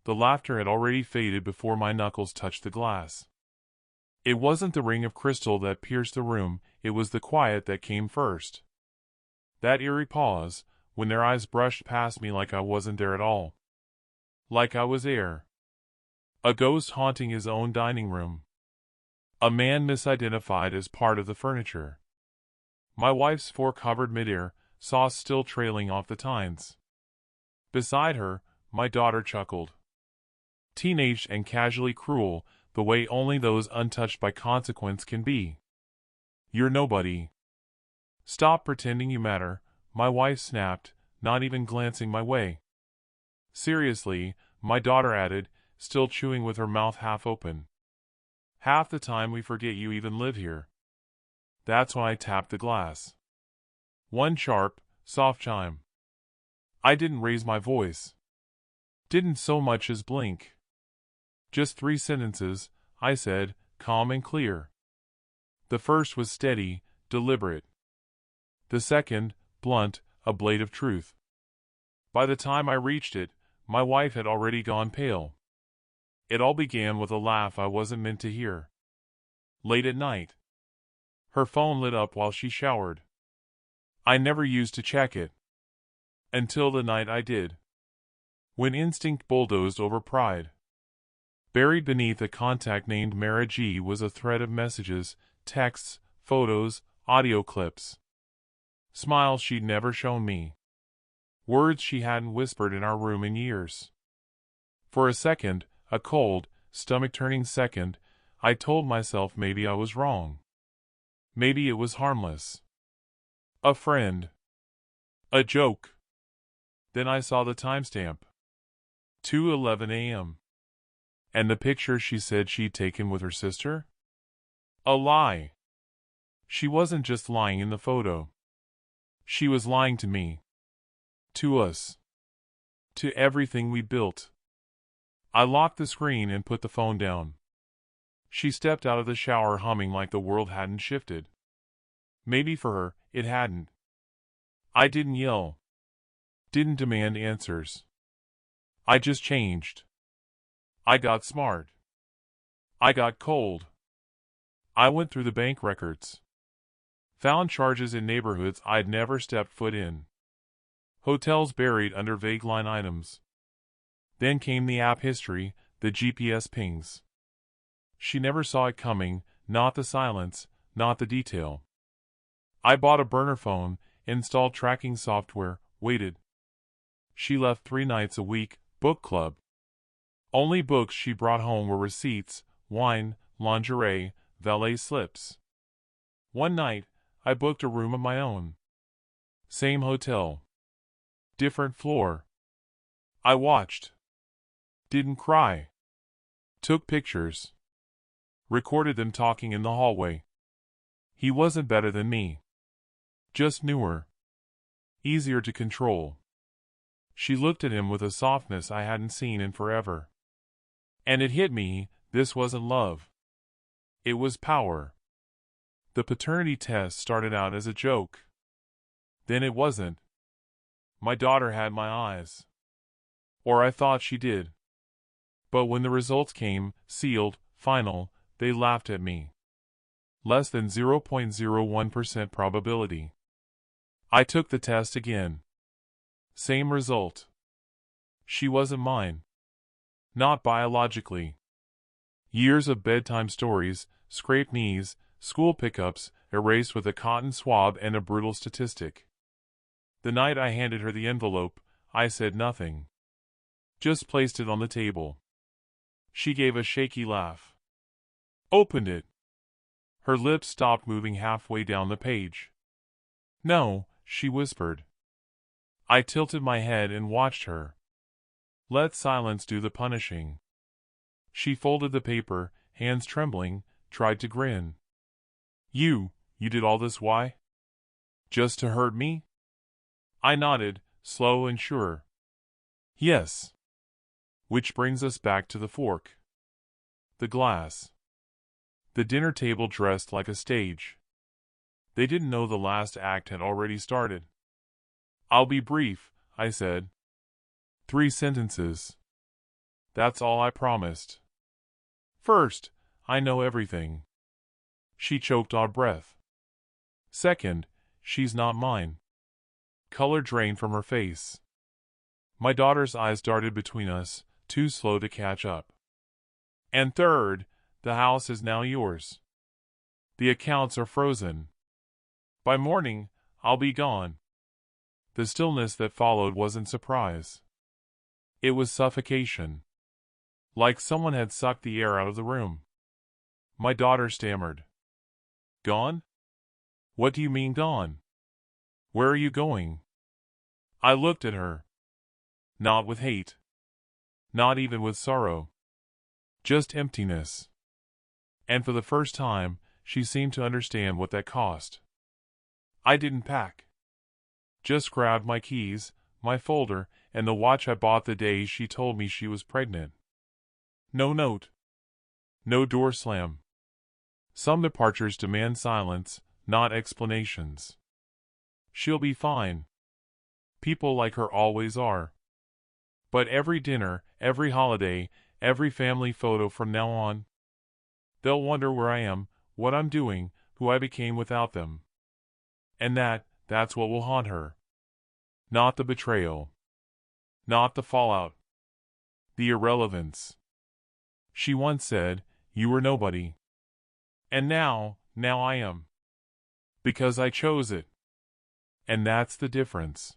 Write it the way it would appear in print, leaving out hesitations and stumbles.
The laughter had already faded before my knuckles touched the glass. It wasn't the ring of crystal that pierced the room, it was the quiet that came first. That eerie pause, when their eyes brushed past me like I wasn't there at all. Like I was air. A ghost haunting his own dining room. A man misidentified as part of the furniture. My wife's fork hovered midair, sauce still trailing off the tines. Beside her, my daughter chuckled. Teenage and casually cruel, the way only those untouched by consequence can be. You're nobody. Stop pretending you matter, my wife snapped, not even glancing my way. Seriously, my daughter added, still chewing with her mouth half open. Half the time we forget you even live here. That's when I tapped the glass. One sharp, soft chime. I didn't raise my voice. Didn't so much as blink. Just 3 sentences, I said, calm and clear. The first was steady, deliberate. The second, blunt, a blade of truth. By the time I reached it, my wife had already gone pale. It all began with a laugh I wasn't meant to hear. Late at night. Her phone lit up while she showered. I never used to check it. Until the night I did. When instinct bulldozed over pride. Buried beneath a contact named Mara G was a thread of messages, texts, photos, audio clips. Smiles she'd never shown me. Words she hadn't whispered in our room in years. For a second, a cold, stomach-turning second, I told myself maybe I was wrong. Maybe it was harmless. A friend. A joke. Then I saw the timestamp. 2:11 a.m. And the picture she said she'd taken with her sister? A lie. She wasn't just lying in the photo. She was lying to me. To us. To everything we built. I locked the screen and put the phone down. She stepped out of the shower humming like the world hadn't shifted. Maybe for her, it hadn't. I didn't yell. Didn't demand answers. I just changed. I got smart. I got cold. I went through the bank records. Found charges in neighborhoods I'd never stepped foot in. Hotels buried under vague line items. Then came the app history, the GPS pings. She never saw it coming, not the silence, not the detail. I bought a burner phone, installed tracking software, waited. She left 3 nights a week, book club. Only books she brought home were receipts, wine, lingerie, valet slips. One night, I booked a room of my own. Same hotel. Different floor. I watched. Didn't cry. Took pictures. Recorded them talking in the hallway. He wasn't better than me. Just newer. Easier to control. She looked at him with a softness I hadn't seen in forever. And it hit me, this wasn't love. It was power. The paternity test started out as a joke. Then it wasn't. My daughter had my eyes. Or I thought she did. But when the results came, sealed, final, they laughed at me. Less than 0.01% probability. I took the test again. Same result. She wasn't mine. Not biologically. Years of bedtime stories, scraped knees, school pickups, erased with a cotton swab and a brutal statistic. The night I handed her the envelope, I said nothing. Just placed it on the table. She gave a shaky laugh. Opened it. Her lips stopped moving halfway down the page. No, she whispered. I tilted my head and watched her. Let silence do the punishing. She folded the paper, hands trembling, tried to grin. You did all this why? Just to hurt me? I nodded, slow and sure. Yes. Which brings us back to the fork. The glass. The dinner table dressed like a stage. They didn't know the last act had already started. I'll be brief, I said. 3 sentences. That's all I promised. First, I know everything. She choked on breath. Second, she's not mine. Color drained from her face. My daughter's eyes darted between us, too slow to catch up. And third, the house is now yours. The accounts are frozen. By morning, I'll be gone. The stillness that followed wasn't surprise. It was suffocation. Like someone had sucked the air out of the room. My daughter stammered. Gone? What do you mean gone? Where are you going? I looked at her. Not with hate. Not even with sorrow. Just emptiness. And for the first time, she seemed to understand what that cost. I didn't pack. Just grabbed my keys, my folder, and the watch I bought the day she told me she was pregnant. No note. No door slam. Some departures demand silence, not explanations. She'll be fine. People like her always are. But every dinner, every holiday, every family photo from now on, they'll wonder where I am, what I'm doing, who I became without them. And that's what will haunt her. Not the betrayal. Not the fallout. The irrelevance. She once said, "You were nobody." And now I am. Because I chose it. And that's the difference.